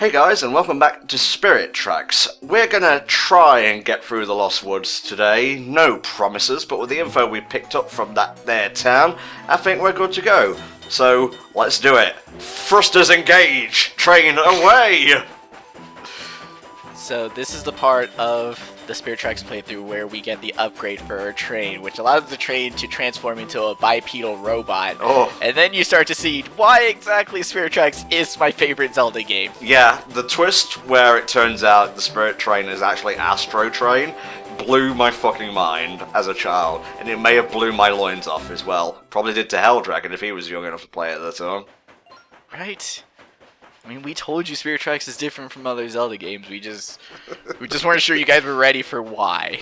Hey guys, and welcome back to Spirit Tracks. We're gonna try and get through the Lost Woods today. No promises, but with the info we picked up from that there town, I think we're good to go. So, let's do it. Thrusters engage! Train away! So this is the part of the Spirit Tracks playthrough where we get the upgrade for our train, which allows the train to transform into a bipedal robot. Oh. And then you start to see why exactly Spirit Tracks is my favorite Zelda game. Yeah, the twist where it turns out the Spirit Train is actually Astro Train blew my fucking mind as a child, and it may have blew my loins off as well. Probably did to Helldragon if he was young enough to play it at the time. Right? I mean, we told you Spirit Tracks is different from other Zelda games. We just weren't sure you guys were ready for why.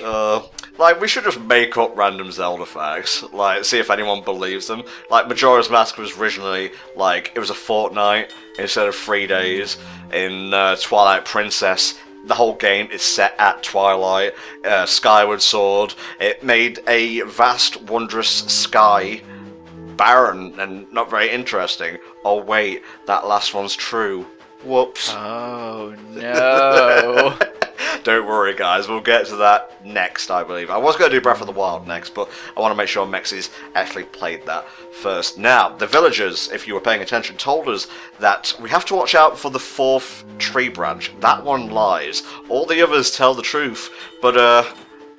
We should just make up random Zelda facts. See if anyone believes them. Majora's Mask was originally, it was a fortnight instead of 3 days. In Twilight Princess, the whole game is set at twilight. Skyward Sword, it made a vast, wondrous sky barren and not very interesting. Oh wait, that last one's true. Whoops. Oh no. Don't worry guys, we'll get to that next, I believe. I was going to do Breath of the Wild next, but I want to make sure Mexi's actually played that first. Now, the villagers, if you were paying attention, told us that we have to watch out for the 4th tree branch. That one lies. All the others tell the truth, but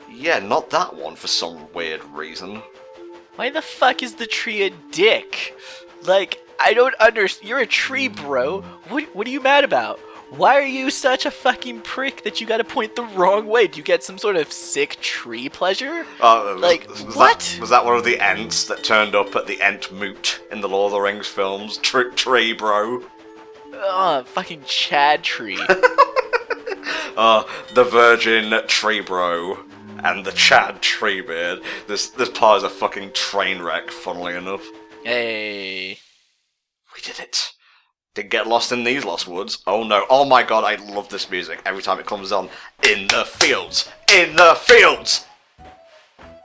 yeah, not that one for some weird reason. Why the fuck is the tree a dick? I don't understand. You're a tree, bro. What are you mad about? Why are you such a fucking prick that you gotta point the wrong way? Do you get some sort of sick tree pleasure? What? Was that one of the Ents that turned up at the Ent Moot in the Lord of the Rings films? Tree, bro. Fucking Chad tree. The Virgin Tree Bro and the Chad Treebeard. This part is a fucking train wreck, funnily enough. Hey. We did it. Didn't get lost in these Lost Woods. Oh no. Oh my god, I love this music every time it comes on. In the fields! In the fields!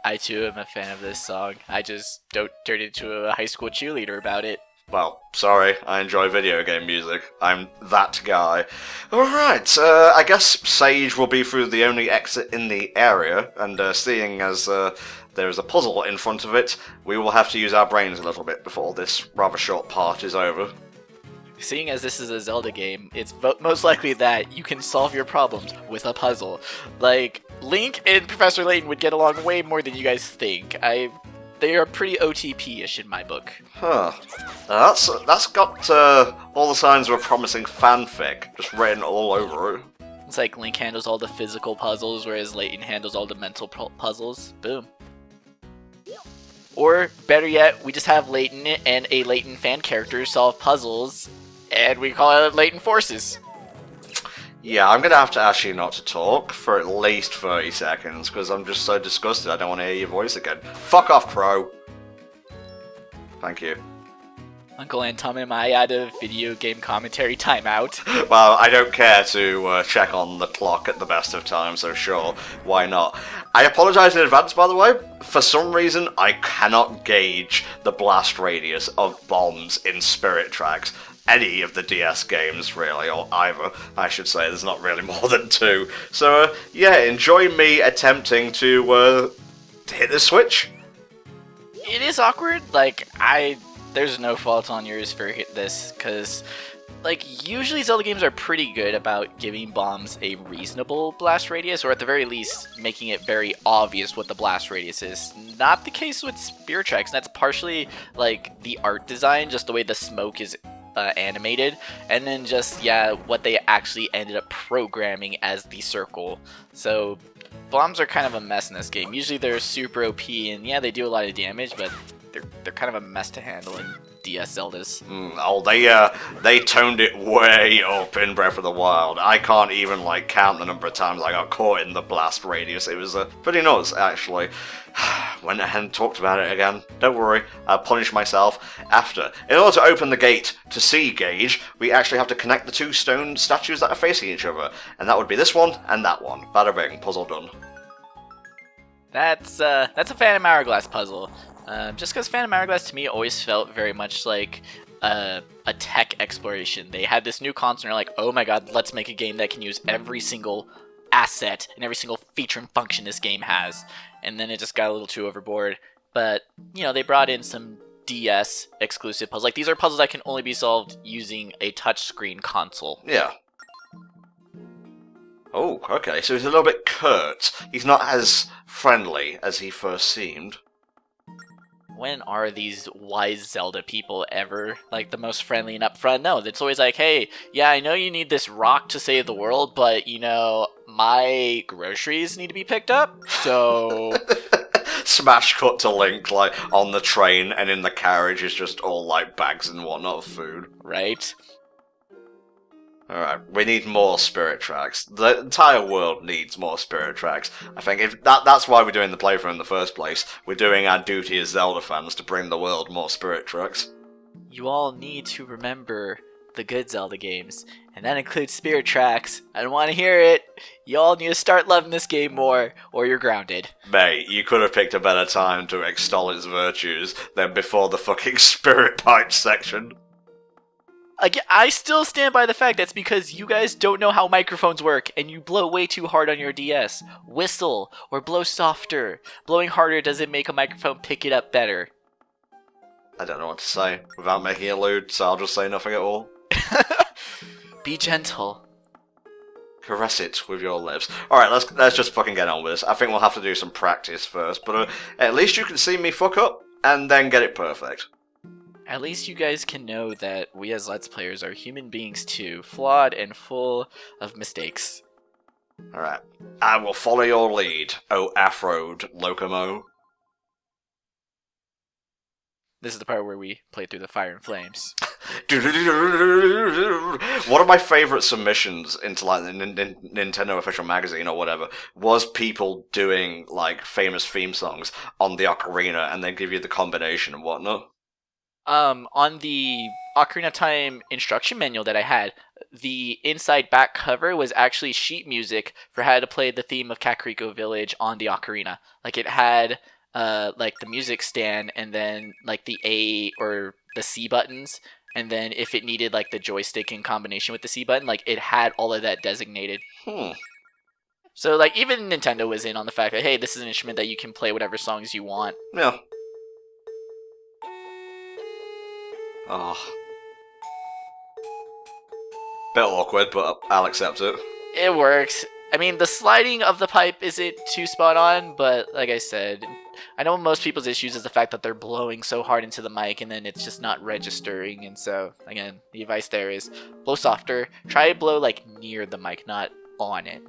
I too am a fan of this song. I just don't turn into a high school cheerleader about it. Well, sorry, I enjoy video game music. I'm that guy. Alright, I guess Sage will be through the only exit in the area, and seeing as there is a puzzle in front of it, we will have to use our brains a little bit before this rather short part is over. Seeing as this is a Zelda game, it's most likely that you can solve your problems with a puzzle. Link and Professor Layton would get along way more than you guys think. They are pretty OTP-ish in my book. Huh. That's got all the signs of a promising fanfic just written all over it. It's like Link handles all the physical puzzles, whereas Layton handles all the mental puzzles. Boom. Or, better yet, we just have Layton and a Layton fan character solve puzzles, and we call it Layton Forces. Yeah, I'm gonna have to ask you not to talk for at least 30 seconds, because I'm just so disgusted I don't want to hear your voice again. Fuck off, Crow! Thank you. Uncle Anton, am I out of video game commentary timeout? Well, I don't care to check on the clock at the best of times, so sure, why not? I apologise in advance, by the way. For some reason, I cannot gauge the blast radius of bombs in Spirit Tracks. Any of the DS games, really, or either, I should say. There's not really more than 2. So, yeah, enjoy me attempting to hit the switch. It is awkward. There's no fault on yours for this, because, usually Zelda games are pretty good about giving bombs a reasonable blast radius, or at the very least, making it very obvious what the blast radius is. Not the case with Spirit Tracks, and that's partially, the art design, just the way the smoke is animated, and then just, what they actually ended up programming as the circle. So, bombs are kind of a mess in this game. Usually they're super OP, and they do a lot of damage, but they're kind of a mess to handle in DS Zeldas. They toned it way up in Breath of the Wild. I can't even, count the number of times I got caught in the blast radius. It was pretty nuts, actually. Went ahead and talked about it again. Don't worry, I'll punish myself after. In order to open the gate to see Gage, we actually have to connect the 2 stone statues that are facing each other. And that would be this one and that one. Bada bing, puzzle done. That's a Phantom Hourglass puzzle. Just because Phantom Hourglass to me always felt very much like a tech exploration. They had this new console and they're like, oh my god, let's make a game that can use every single asset and every single feature and function this game has. And then it just got a little too overboard. But, they brought in some DS exclusive puzzles. Like, these are puzzles that can only be solved using a touchscreen console. Yeah. Oh, okay, so he's a little bit curt. He's not as friendly as he first seemed. When are these wise Zelda people ever, like, the most friendly and upfront? No, it's always like, hey, yeah, I know you need this rock to save the world, but, my groceries need to be picked up, so... Smash cut to Link, like, on the train, and in the carriage is just all, like, bags and whatnot of food. Right? Alright, we need more spirit tracks. The entire world needs more spirit tracks. I think that's why we're doing the playthrough in the first place. We're doing our duty as Zelda fans to bring the world more spirit tracks. You all need to remember the good Zelda games, and that includes spirit tracks. I don't want to hear it. You all need to start loving this game more, or you're grounded. Mate, you could have picked a better time to extol its virtues than before the fucking spirit pipe section. Again, I still stand by the fact that's because you guys don't know how microphones work, and you blow way too hard on your DS. Whistle, or blow softer. Blowing harder doesn't make a microphone pick it up better. I don't know what to say without making it lewd, so I'll just say nothing at all. Be gentle. Caress it with your lips. Alright, let's just fucking get on with this. I think we'll have to do some practice first, but at least you can see me fuck up, and then get it perfect. At least you guys can know that we as Let's Players are human beings too, flawed and full of mistakes. Alright. I will follow your lead, O Afroed Locomo. This is the part where we play through the Fire and Flames. One of my favourite submissions into like the Nintendo official magazine or whatever was people doing like famous theme songs on the ocarina and then give you the combination and whatnot. On the Ocarina of Time instruction manual that I had, the inside back cover was actually sheet music for how to play the theme of Kakariko Village on the ocarina. Like, it had, like, the music stand, and then, like, the A or the C buttons, and then if it needed, like, the joystick in combination with the C button, like, it had all of that designated. So, like, even Nintendo was in on the fact that, hey, this is an instrument that you can play whatever songs you want. Yeah. Oh. Bit awkward, but I'll accept it. It works. I mean, the sliding of the pipe isn't too spot on, but like I said, I know most people's issues is the fact that they're blowing so hard into the mic and then it's just not registering. And so, again, the advice there is blow softer. Try to blow like near the mic, not on it.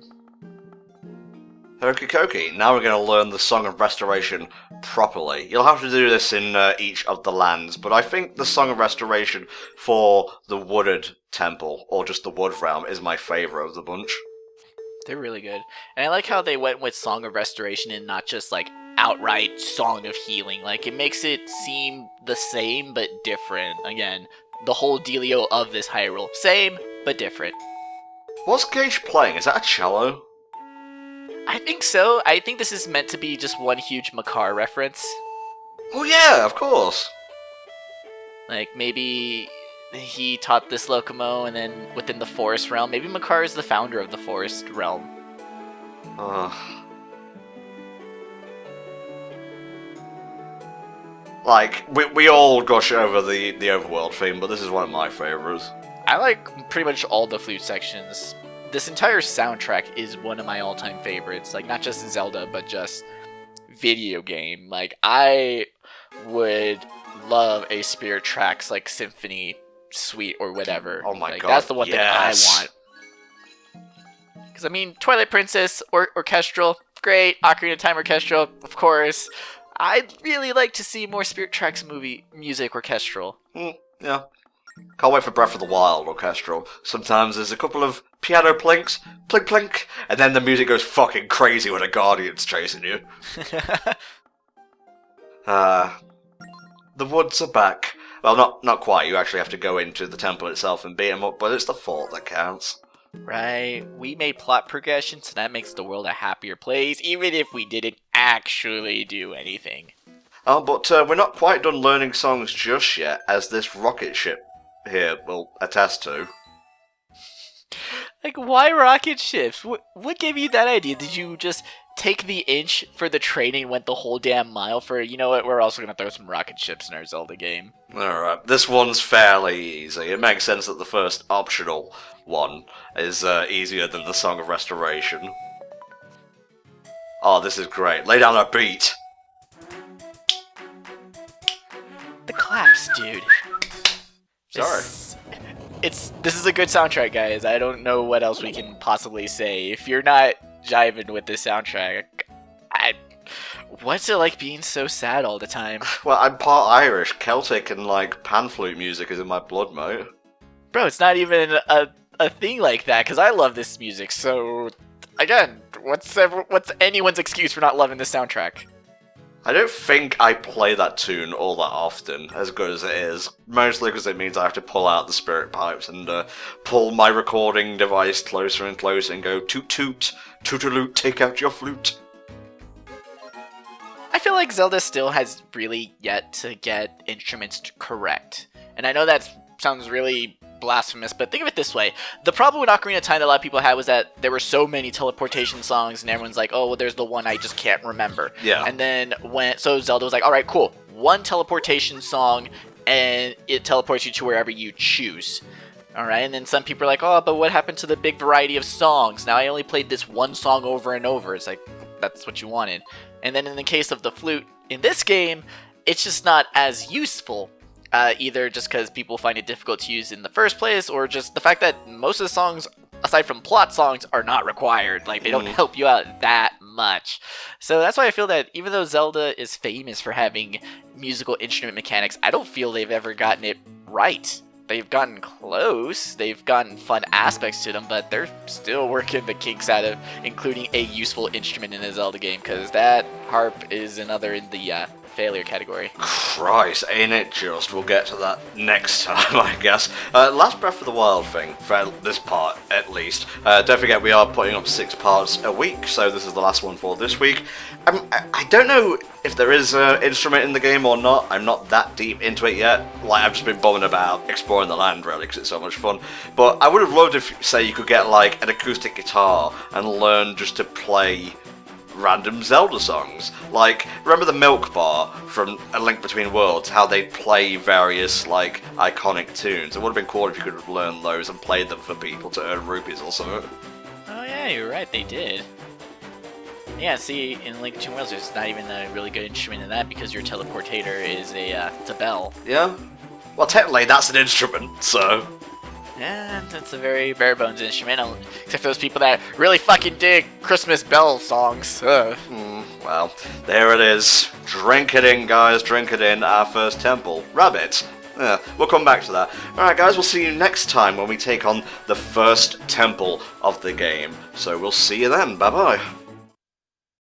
Okie dokie, now we're going to learn the Song of Restoration properly. You'll have to do this in each of the lands, but I think the Song of Restoration for the Wooded Temple, or just the Wood Realm, is my favourite of the bunch. They're really good. And I like how they went with Song of Restoration and not just like outright Song of Healing. Like, it makes it seem the same but different. Again, the whole dealio of this Hyrule. Same, but different. What's Gage playing? Is that a cello? I think so. I think this is meant to be just one huge Makar reference. Oh yeah, of course. Like, maybe he taught this Locomo, and then within the Forest Realm, maybe Makar is the founder of the Forest Realm. Like, we all gush over the Overworld theme, but this is one of my favourites. I like pretty much all the flute sections. This entire soundtrack is one of my all-time favorites. Like, not just Zelda, but just video game. Like, I would love a Spirit Tracks, like, Symphony Suite or whatever. Oh my like, god, that's the one yes. thing I want. Because, I mean, Twilight Princess, orchestral, great. Ocarina of Time orchestral, of course. I'd really like to see more Spirit Tracks movie music orchestral. Yeah. Can't wait for Breath of the Wild orchestral. Sometimes there's a couple of piano plinks, plink plink, and then the music goes fucking crazy when a Guardian's chasing you. The woods are back. Well, not quite. You actually have to go into the temple itself and beat them up, but it's the fort that counts. Right. We made plot progression, so that makes the world a happier place, even if we didn't actually do anything. Oh, but we're not quite done learning songs just yet, as this rocket ship here will attest to. Like, why rocket ships? What gave you that idea? Did you just take the inch for the training and went the whole damn mile for, you know what, we're also going to throw some rocket ships in our Zelda game? Alright, this one's fairly easy. It makes sense that the first optional one is easier than the Song of Restoration. Oh, this is great. Lay down a beat. The claps, dude. Sorry. This is a good soundtrack, guys. I don't know what else we can possibly say. If you're not jiving with this soundtrack, what's it like being so sad all the time? Well, I'm part Irish. Celtic and, like, pan flute music is in my blood, mate. Bro, it's not even a thing like that, because I love this music, so... Again, what's anyone's excuse for not loving this soundtrack? I don't think I play that tune all that often, as good as it is. Mostly because it means I have to pull out the spirit pipes and pull my recording device closer and closer and go toot toot, toot-a-loot, take out your flute. I feel like Zelda still has really yet to get instruments correct. And I know that sounds really blasphemous, but think of it this way. The problem with Ocarina of Time that a lot of people had was that there were so many teleportation songs and everyone's like, oh, well, there's the one I just can't remember. Yeah. And then so Zelda was like, all right, cool. One teleportation song and it teleports you to wherever you choose. All right. And then some people are like, oh, but what happened to the big variety of songs? Now I only played this one song over and over. It's like, that's what you wanted. And then in the case of the flute in this game, it's just not as useful. Either just because people find it difficult to use in the first place, or just the fact that most of the songs, aside from plot songs, are not required. Like, they don't help you out that much. So that's why I feel that even though Zelda is famous for having musical instrument mechanics, I don't feel they've ever gotten it right. They've gotten close, they've gotten fun aspects to them, but they're still working the kinks out of including a useful instrument in a Zelda game, because that harp is another in the failure category. Christ, ain't it just? We'll get to that next time, I guess. Last Breath of the Wild thing, for this part at least. Don't forget we are putting up 6 parts a week, so this is the last one for this week. I don't know if there is an instrument in the game or not. I'm not that deep into it yet. Like, I've just been bumming about exploring the land, really, because it's so much fun. But I would have loved if, say, you could get, like, an acoustic guitar and learn just to play random Zelda songs. Like, remember the Milk Bar from A Link Between Worlds, how they'd play various, like, iconic tunes? It would have been cool if you could have learned those and played them for people to earn rupees or something. Oh yeah, you're right, they did. Yeah, see, in Link Between Worlds, there's not even a really good instrument in that because your teleportator is it's a bell. Yeah? Well, technically, that's an instrument, so... Yeah, it's a very bare bones instrument, except for those people that really fucking dig Christmas bell songs. Well, there it is. Drink it in, guys, drink it in. Our first temple. Rabbit. Yeah, we'll come back to that. Alright, guys, we'll see you next time when we take on the first temple of the game. So we'll see you then. Bye-bye.